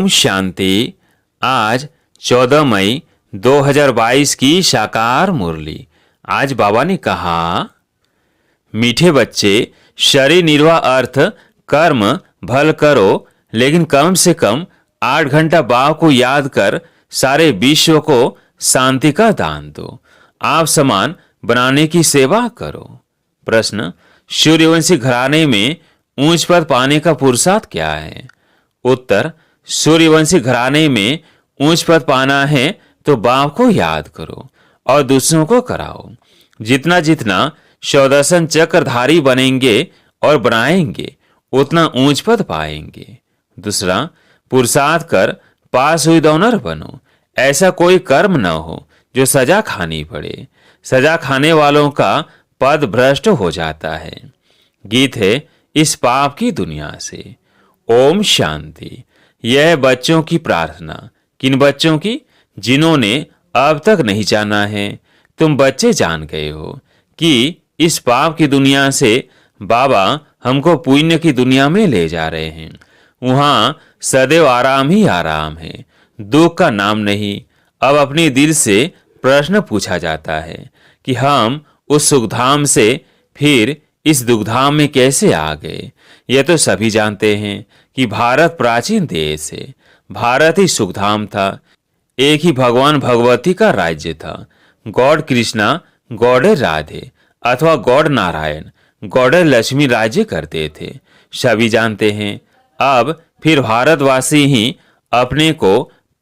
ओम शांति। आज 14 मई 2022 की साकार मुरली। आज बाबा ने कहा, मीठे बच्चे, शरीर निर्वाह अर्थ कर्म भल करो, लेकिन कम से कम 8 घंटा बाबा को याद कर सारे विश्व को शांति का दान दो। आप समान बनाने की सेवा करो। प्रश्न, सूर्यवंशी घराने में ऊंच पद पाने का पुरुषार्थ क्या है? उत्तर, सूर्यवंशी घराने में ऊंच पद पाना है तो बाप को याद करो और दूसरों को कराओ। जितना जितना शौदर्शन चक्रधारी बनेंगे और बनाएंगे उतना ऊंच पद पाएंगे। दूसरा, पुरुषार्थ कर पास हुई डोनर बनो। ऐसा कोई कर्म न हो जो सजा खानी पड़े। सजा खाने वालों का पद भ्रष्ट हो जाता है। गीत है इस पाप की दुनिया से। ओम शांति। यह बच्चों की प्रार्थना। किन बच्चों की? जिन्होंने अब तक नहीं जाना है। तुम बच्चे जान गए हो कि इस पाप की दुनिया से बाबा हमको पुण्य की दुनिया में ले जा रहे हैं। वहां सदैव आराम ही आराम है, दुख का नाम नहीं। अब अपने दिल से प्रश्न पूछा जाता है कि हम उस सुखधाम से फिर इस दुखधाम में कैसे आ गए। यह तो सभी जानते हैं कि भारत प्राचीन देश है। भारत ही सुखधाम था। एक ही भगवान भगवती का राज्य था। गॉड कृष्णा, गॉड राधे अथवा गॉड नारायण, गॉड लक्ष्मी राज्य करते थे। सभी जानते हैं। अब फिर भारतवासी ही अपने को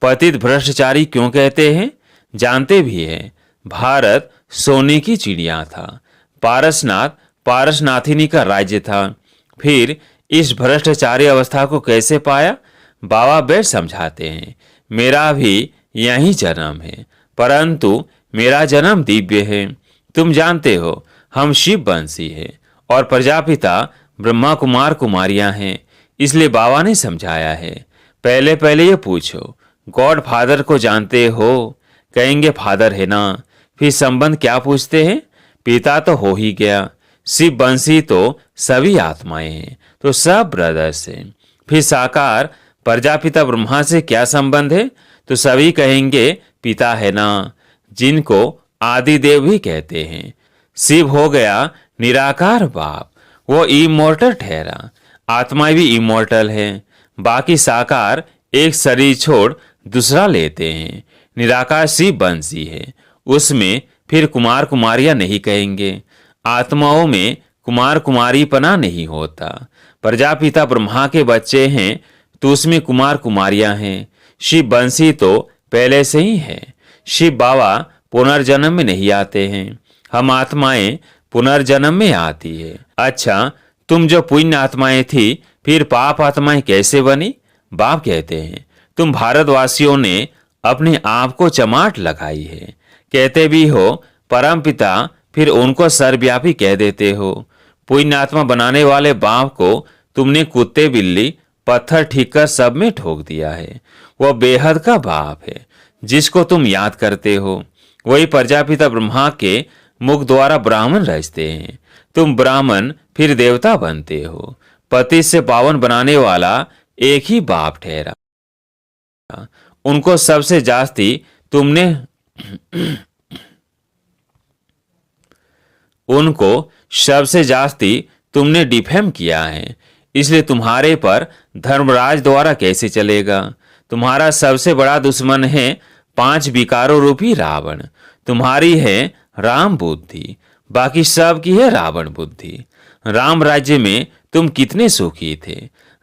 पतित भ्रष्टाचारी क्यों कहते हैं? जानते भी हैं। भारत सोने की चिड़िया था। पारसनाथ पारसनाथिनी का राज्य था। फिर इस भ्रष्टाचारी अवस्था को कैसे पाया? बाबा बैठ समझाते हैं। मेरा भी यही जन्म है, परंतु मेरा जन्म दिव्य है। तुम जानते हो हम शिव वंशी है और प्रजापिता ब्रह्मा कुमार कुमारियां हैं। इसलिए बाबा ने समझाया है। पहले पहले ये पूछो, गॉड फादर को जानते हो? कहेंगे फादर है ना। फिर संबंध क्या पूछते हैं? पिता तो हो ही गया। शिव वंशी तो सभी आत्माएं हैं, तो सब ब्रदर्स हैं। फिर साकार प्रजापिता ब्रह्मा से क्या संबंध है? तो सभी कहेंगे पिता है ना, जिनको आदि देव भी कहते हैं। शिव हो गया निराकार बाप, वो इमोर्टल ठहरा। आत्माएं भी इमोर्टल हैं। बाकी साकार एक शरीर छोड़ दूसरा लेते हैं। निराकार शिव वंशी है, उसमें फिर कुमार कुमारियां नहीं कहेंगे। आत्माओं में कुमार कुमारी पना नहीं होता। प्रजापिता ब्रह्मा के बच्चे हैं तो उसमें कुमार कुमारियां हैं। शिव वंशी तो पहले से ही है। शिव बाबा पुनर्जन्म में नहीं आते हैं। हम आत्माएं पुनर्जन्म में आती है। अच्छा, तुम जो पुण्य आत्माएं थी फिर पाप आत्माएं कैसे बनी? बाप कहते हैं तुम भारतवासियों ने अपने आप को चमाट लगाई है। कहते भी हो परम पिता, फिर उनको सर्वव्यापी कह देते हो। पुण्य आत्मा बनाने वाले बाप को तुमने कुत्ते बिल्ली पत्थर ठीक कर सब में ठोक दिया है। वह बेहद का बाप है जिसको तुम याद करते हो। वही प्रजापिता ब्रह्मा के मुख द्वारा ब्राह्मण रचते हैं। तुम ब्राह्मण फिर देवता बनते हो। पति से पावन बनाने वाला एक ही बाप ठहरा। उनको सबसे जास्ती तुमने उनको सबसे जास्ती तुमने डिफेम किया है। इसलिए तुम्हारे पर धर्मराज द्वारा कैसे चलेगा? तुम्हारा सबसे बड़ा दुश्मन है 5 विकारों रूपी रावण। तुम्हारी है राम बुद्धि, बाकी सब की है रावण बुद्धि। राम राज्य में तुम कितने सुखी थे,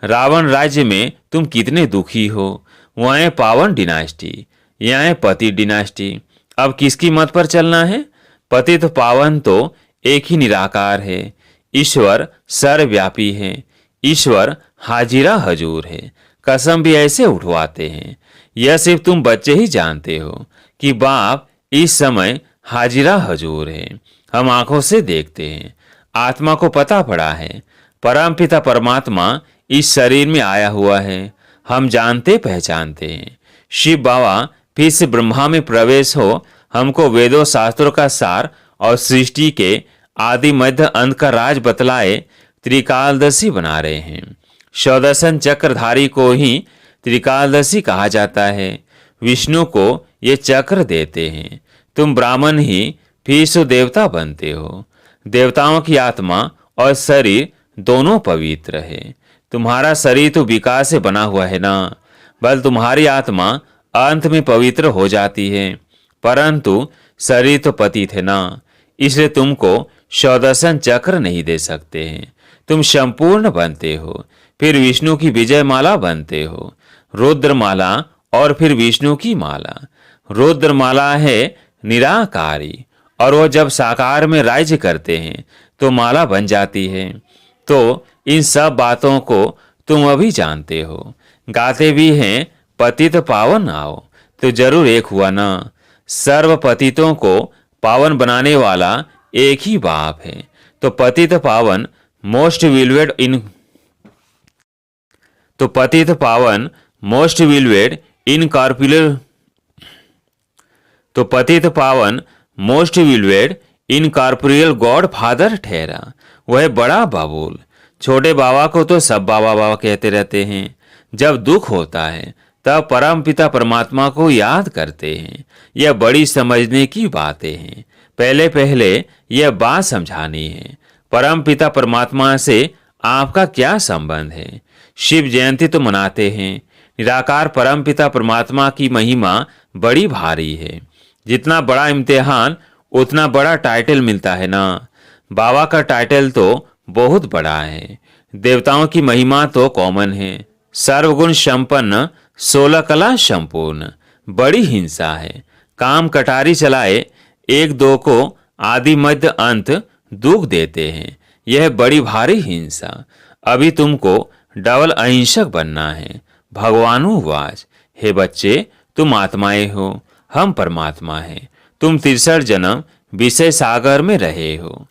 रावण राज्य में तुम कितने दुखी हो। वहाँ है पावन डिनास्टी, यहाँ है पति डिनास्टी। अब किसकी मत पर चलना है? पति तो पावन तो एक ही निराकार है। ईश्वर सर्वव्यापी है। ईश्वर हाजिरा हजूर है। कसम भी ऐसे उठवाते हैं। यह सिर्फ तुम बच्चे ही जानते हो कि बाप इस समय हाजिरा हजूर है। हम आंखों से देखते हैं। आत्मा को पता पड़ा है परम पिता परमात्मा इस शरीर में आया हुआ है। हम जानते पहचानते हैं। शिव बाबा फिर से ब्रह्मा में प्रवेश हो हमको वेदों शास्त्रों का सार और सृष्टि के आदि मध्य अंत का राज बतलाए त्रिकालदर्शी बना रहे हैं। शौदर्शन चक्रधारी को ही त्रिकालदर्शी कहा जाता है। विष्णु को ये चक्र देते हैं। तुम ब्राह्मण ही फिर से देवता बनते हो। देवताओं की आत्मा और शरीर दोनों पवित्र है। तुम्हारा शरीर तो विकार से बना हुआ है ना, बल तुम्हारी आत्मा अंत में पवित्र हो जाती है, परंतु शरीर तो पतित है ना, इसलिए तुमको सौदर्शन चक्र नहीं दे सकते हैं। तुम संपूर्ण बनते हो, फिर विष्णु की विजय माला बनते हो, रुद्रमाला और फिर विष्णु की माला। रुद्रमाला है निराकारी, और वो जब साकार में राज्य करते हैं तो माला बन जाती है। तो इन सब बातों को तुम अभी जानते हो। गाते भी हैं पतित पावन आओ, तो जरूर एक हुआ ना। सर्व पतितों को पावन बनाने वाला एक ही बाप है। तो पतित पावन मोस्ट विलवेड इनकॉर्पोरियल गॉड फादर ठहरा। वह बड़ा बाबुल। छोटे बाबा को तो सब बाबा बाबा कहते रहते हैं। जब दुख होता है तब परम पिता परमात्मा को याद करते हैं। यह बड़ी समझने की बातें हैं। पहले पहले यह बात समझानी है, परम पिता परमात्मा से आपका क्या संबंध है। शिव जयंती तो मनाते हैं। निराकार परम पिता परमात्मा की महिमा बड़ी भारी है। जितना बड़ा इम्तिहान उतना बड़ा टाइटल मिलता है ना। बाबा का टाइटल तो बहुत बड़ा है। देवताओं की महिमा तो कॉमन है। सर्वगुण संपन्न 16 कला संपूर्ण। बड़ी हिंसा है। काम कटारी चलाए एक दो को आदि मध्य अंत दुख देते हैं। यह बड़ी भारी हिंसा। अभी तुमको डबल अहिंसक बनना है। भगवानुवाच, हे बच्चे, तुम आत्माएं हो, हम परमात्मा हैं। तुम 63 जन्म विषय सागर में रहे हो।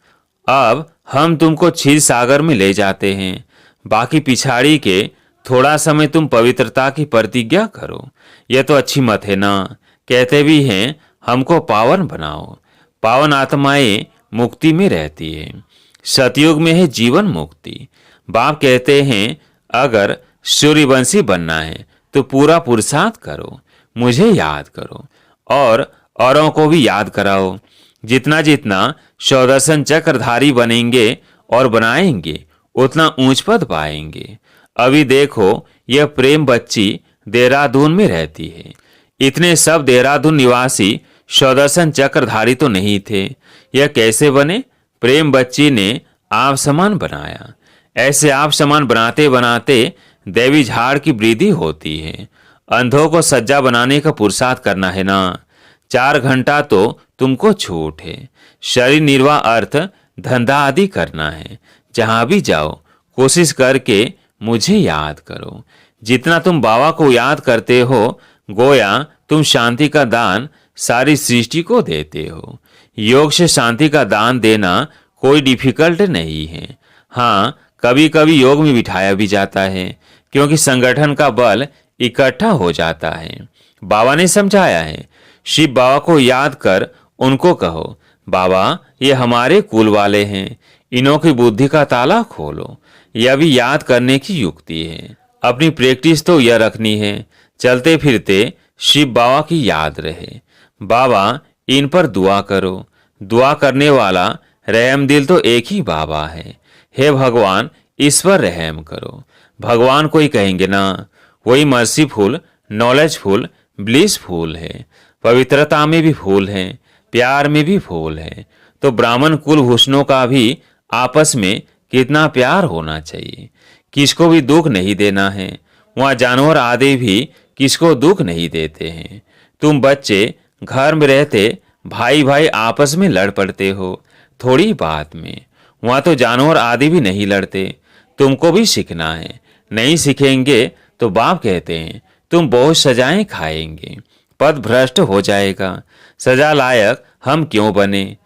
अब हम तुमको क्षीर सागर में ले जाते हैं। बाकी पिछाड़ी के थोड़ा समय तुम पवित्रता की प्रतिज्ञा करो। यह तो अच्छी मत है ना। कहते भी हैं हमको पावन बनाओ। पावन आत्माएं मुक्ति में रहती है। सतयुग में है जीवन मुक्ति। बाप कहते हैं अगर सूर्यवंशी बनना है तो पूरा पुरुषार्थ करो, मुझे याद करो और औरों को भी याद कराओ। जितना जितना सौदर्शन चक्रधारी बनेंगे और बनाएंगे उतना ऊंच पद पाएंगे। अभी देखो यह प्रेम बच्ची देहरादून में रहती है। इतने सब देहरादून निवासी सौदर्शन चक्रधारी तो नहीं थे। यह कैसे बने? प्रेम बच्ची ने आप समान बनाया। ऐसे आप समान बनाते बनाते देवी झाड़ की वृद्धि होती है। अंधों को सज्जा बनाने का पुरुषार्थ करना है ना। 4 घंटा तो तुमको छूट है। शरीर निर्वाह अर्थ धंधा आदि करना है। जहां भी जाओ कोशिश करके मुझे याद करो। जितना तुम बाबा को याद करते हो गोया तुम शांति का दान सारी सृष्टि को देते हो। योग से शांति का दान देना कोई डिफिकल्ट नहीं है। हाँ, कभी कभी योग में बिठाया भी जाता है क्योंकि संगठन का बल इकट्ठा हो जाता है। बाबा ने समझाया है। शिव बाबा को याद कर उनको कहो, बाबा ये हमारे कुल वाले हैं, इन्हों की बुद्धि का ताला खोलो। यह भी याद करने की युक्ति है। अपनी प्रैक्टिस तो यह रखनी है, चलते फिरते शिव बाबा की याद रहे। बाबा इन पर दुआ करो। दुआ करने वाला रहम दिल तो एक ही बाबा है। हे भगवान इस पर रहम करो। भगवान को ही कहेंगे ना। वही मर्सीफुल, नॉलेजफुल, ब्लिसफुल है। पवित्रता में भी फूल है, प्यार में भी फूल है। तो ब्राह्मण कुलभूषणों का भी आपस में कितना प्यार होना चाहिए। किसको भी दुख नहीं देना है। वहाँ जानवर आदि भी किसको दुख नहीं देते हैं। तुम बच्चे घर में रहते भाई भाई आपस में लड़ पड़ते हो थोड़ी बात में। वहाँ तो जानवर आदि भी नहीं लड़ते। तुमको भी सीखना है। नहीं सीखेंगे तो बाप कहते हैं तुम बहुत सजाएं खाएंगे, पद भ्रष्ट हो जाएगा। सजा लायक हम क्यों बने?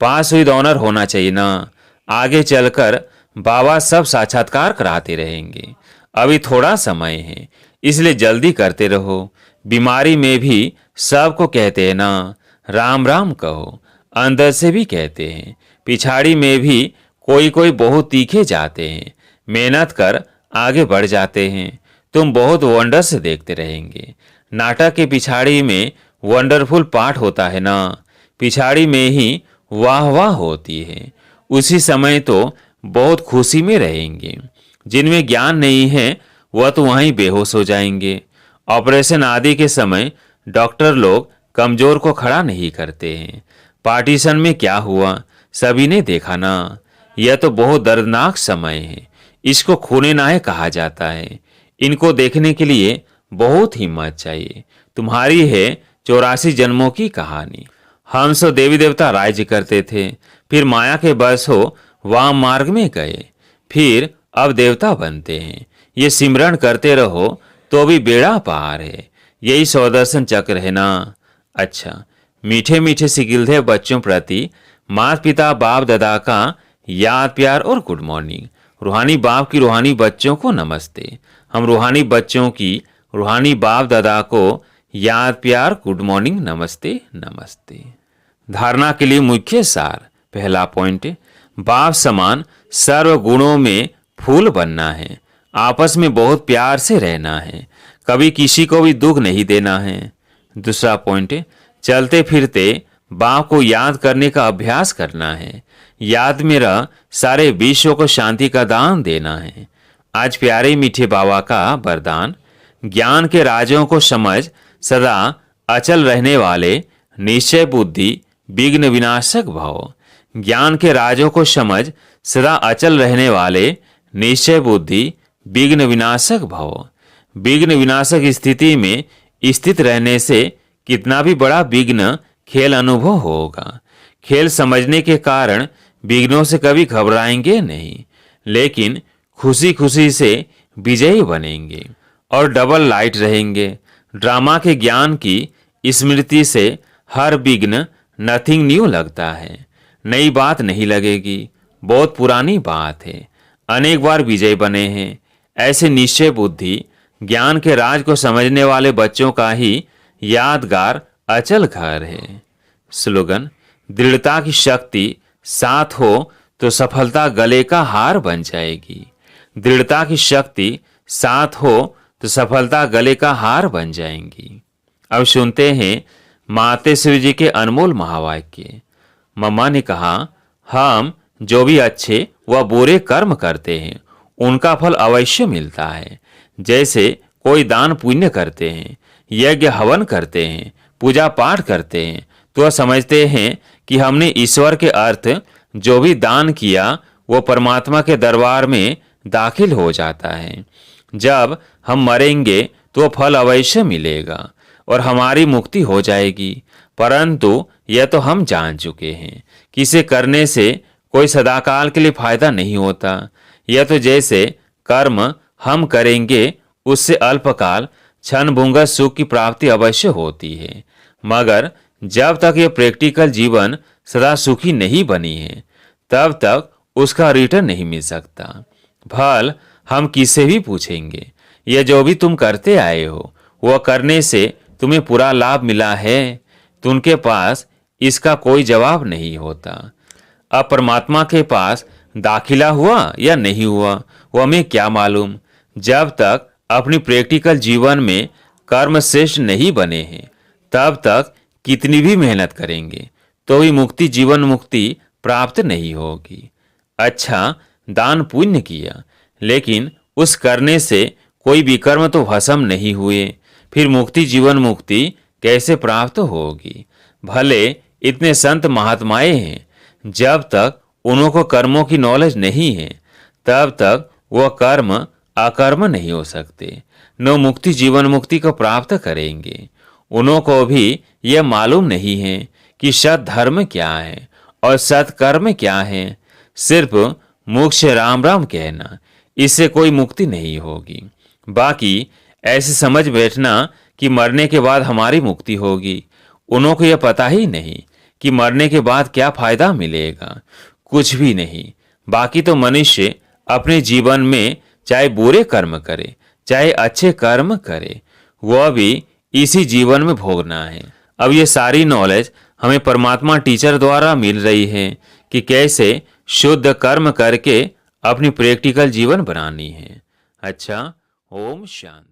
पास विद ऑनर होना चाहिए ना। आगे चलकर बाबा सब साक्षात्कार कराते रहेंगे। अभी थोड़ा समय है, इसलिए जल्दी करते रहो। बीमारी में भी सबको कहते हैं ना राम राम कहो। अंदर से भी कहते हैं। पिछाड़ी में भी कोई कोई बहुत तीखे जाते हैं। मेहनत कर आगे बढ़ जाते हैं। तुम बहुत वंडर से देखते रहेंगे। नाटक के पिछाड़ी में वंडरफुल पार्ट होता है ना, पिछाड़ी में ही वाह वाह होती है। उसी समय तो बहुत खुशी में रहेंगे। जिनमें ज्ञान नहीं है वह तो वहीं बेहोश हो जाएंगे। ऑपरेशन आदि के समय डॉक्टर लोग कमजोर को खड़ा नहीं करते हैं। पार्टीशन में क्या हुआ सभी ने देखा ना। यह तो बहुत दर्दनाक समय है। इसको खूने नाहे कहा जाता है। इनको देखने के लिए बहुत हिम्मत चाहिए। तुम्हारी है 84 जन्मों की कहानी। हम सो देवी देवता राज्य करते थे, फिर माया के बस हो वाम मार्ग में गए, फिर अब देवता बनते हैं। ये सिमरण करते रहो तो भी बेड़ा पार है। यही सौदर्शन चक्र है ना। अच्छा, मीठे मीठे सिकिलधे बच्चों प्रति माता पिता बाप दादा का याद प्यार और गुड मॉर्निंग। रूहानी बाप की रूहानी बच्चों को नमस्ते। हम रूहानी बच्चों की रूहानी बाप दादा को याद प्यार गुड मॉर्निंग नमस्ते नमस्ते। धारणा के लिए मुख्य सार। पहला पॉइंट, बाप समान सर्व गुणों में फूल बनना है। आपस में बहुत प्यार से रहना है। कभी किसी को भी दुख नहीं देना है। दूसरा पॉइंट, चलते फिरते बाप को याद करने का अभ्यास करना है। याद में रह सारे विश्व को शांति का दान देना है। आज प्यारे मीठे बाबा का वरदान, ज्ञान के राजों को समझ सदा अचल रहने वाले निश्चय बुद्धि विघ्न विनाशक भव। ज्ञान के राजों को समझ सदा अचल रहने वाले निश्चय बुद्धि विघ्न विनाशक भव। विघ्न विनाशक स्थिति में स्थित रहने से कितना भी बड़ा विघ्न खेल अनुभव होगा। खेल समझने के कारण विघ्नों से कभी घबराएंगे नहीं, लेकिन खुशी खुशी से विजयी बनेंगे और डबल लाइट रहेंगे। ड्रामा के ज्ञान की स्मृति से हर विघ्न नथिंग न्यू लगता है। नई बात नहीं लगेगी, बहुत पुरानी बात है। अनेक बार विजय बने हैं। ऐसे निश्चय बुद्धि ज्ञान के राज को समझने वाले बच्चों का ही यादगार अचल घर है। स्लोगन, दृढ़ता की शक्ति साथ हो तो सफलता गले का हार बन जाएगी। दृढ़ता की शक्ति साथ हो तो सफलता गले का हार बन जाएंगी। अब सुनते हैं मातेश्वरी जी के अनमोल महावाक्य। मम्मा ने कहा, हम जो भी अच्छे व बुरे कर्म करते हैं उनका फल अवश्य मिलता है। जैसे कोई दान पुण्य करते हैं, यज्ञ हवन करते हैं, पूजा पाठ करते हैं, तो समझते हैं कि हमने ईश्वर के अर्थ जो भी दान किया वो परमात्मा के दरबार में दाखिल हो जाता है। जब हम मरेंगे तो फल अवश्य मिलेगा और हमारी मुक्ति हो जाएगी। परंतु यह तो हम जान चुके हैं कि इसे करने से कोई सदाकाल के लिए फायदा नहीं होता। यह तो जैसे कर्म हम करेंगे उससे अल्पकाल क्षणभंगुर सुख की प्राप्ति अवश्य होती है, मगर जब तक यह प्रैक्टिकल जीवन सदा सुखी नहीं बनी है तब तक उसका रिटर्न नहीं मिल सकता। फल हम किससे भी पूछेंगे, यह जो भी तुम करते आए हो वह करने से तुम्हें पूरा लाभ मिला है, तो उनके पास इसका कोई जवाब नहीं होता। अब परमात्मा के पास दाखिला हुआ या नहीं हुआ वह हमें क्या मालूम। जब तक अपनी प्रैक्टिकल जीवन में कर्म श्रेष्ठ नहीं बने हैं तब तक कितनी भी मेहनत करेंगे तो भी मुक्ति जीवन मुक्ति प्राप्त नहीं होगी। अच्छा, दान पुण्य किया लेकिन उस करने से कोई विकर्म तो भस्म नहीं हुए, फिर मुक्ति जीवन मुक्ति कैसे प्राप्त होगी। भले इतने संत महात्माएं हैं, जब तक उनको कर्मों की नॉलेज नहीं है तब तक वह कर्म अकर्म नहीं हो सकते, न मुक्ति जीवन मुक्ति को प्राप्त करेंगे। उनको भी यह मालूम नहीं है कि सत धर्म क्या है और सत्कर्म क्या है। सिर्फ मुख से राम राम कहना, इससे कोई मुक्ति नहीं होगी। बाकी ऐसे समझ बैठना कि मरने के बाद हमारी मुक्ति होगी, उनको यह पता ही नहीं कि मरने के बाद क्या फायदा मिलेगा, कुछ भी नहीं। बाकी तो मनुष्य अपने जीवन में चाहे बुरे कर्म करे चाहे अच्छे कर्म करे, वह भी इसी जीवन में भोगना है। अब ये सारी नॉलेज हमें परमात्मा टीचर द्वारा मिल रही है कि कैसे शुद्ध कर्म करके अपनी प्रैक्टिकल जीवन बनानी है। अच्छा, ओम शांति।